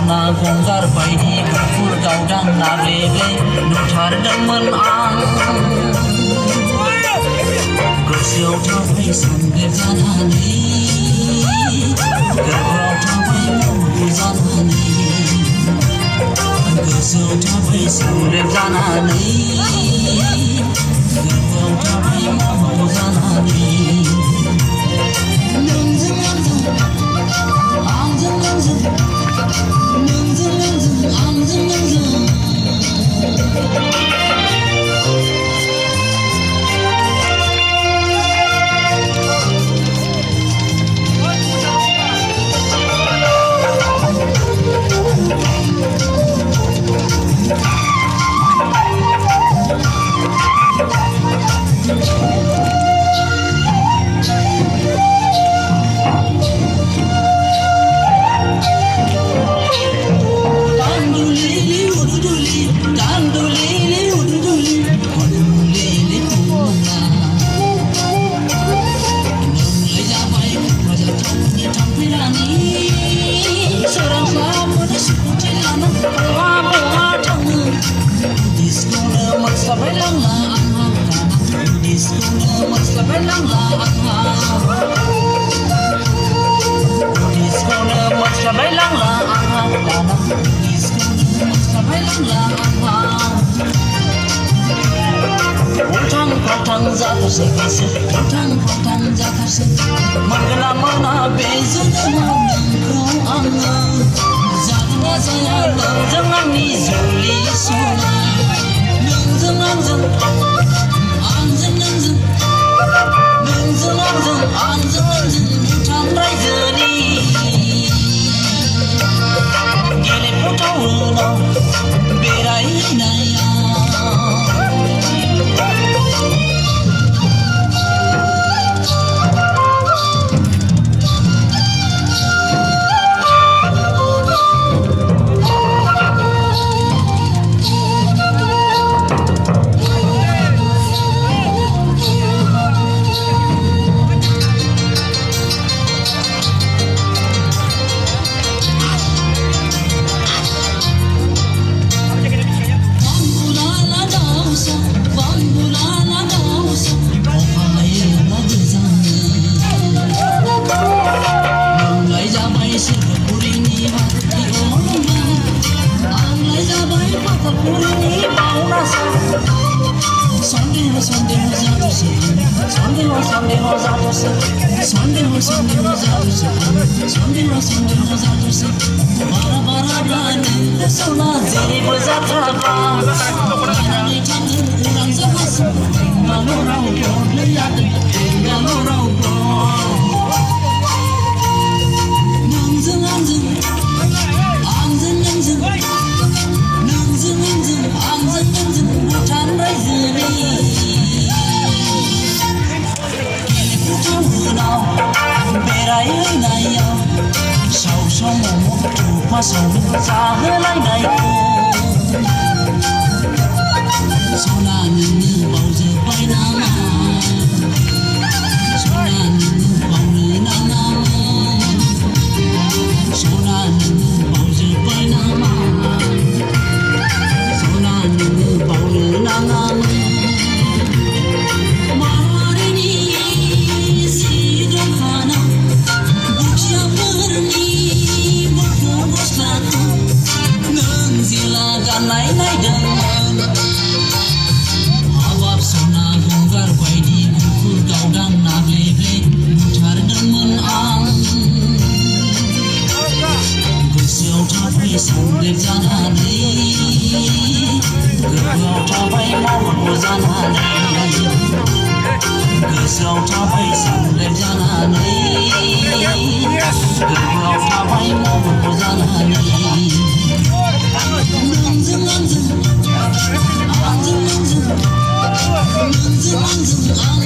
सना गंगार बायदि गुफुर गावदां नाब्लेब्ले नुथारदोंमोन आं गोसोआव थाबाय सानगोर जानानै गोरबोआव थाबाय मावगु जानानै गोसोआव थाबाय सानगोर जानानै गोरबोआव थाबाय मावगु जानानै नोंजों आंजों आंजों नोंजों नोंजों नोंजों आंजों नोंजों जाथारसै गोसो उल्थां जाथारसै मोनगोन ना मोना बे जोनोमाव नोंखौ आङो जागोन ना जाया नोंजों आंनि जुलि सना नोंजों आंजों आंजों नोंजों नोंजों आंजों आंजों नोंजों भुटान रायजोनि गेलेफु टाउनाव बेरायहैनायाव गोसोआव थाबाय सानलेब जानानै गोरबोआव थाबाय मावगु जानानै नोंजों आंजों आंजों नोंजों नोंजों आंजों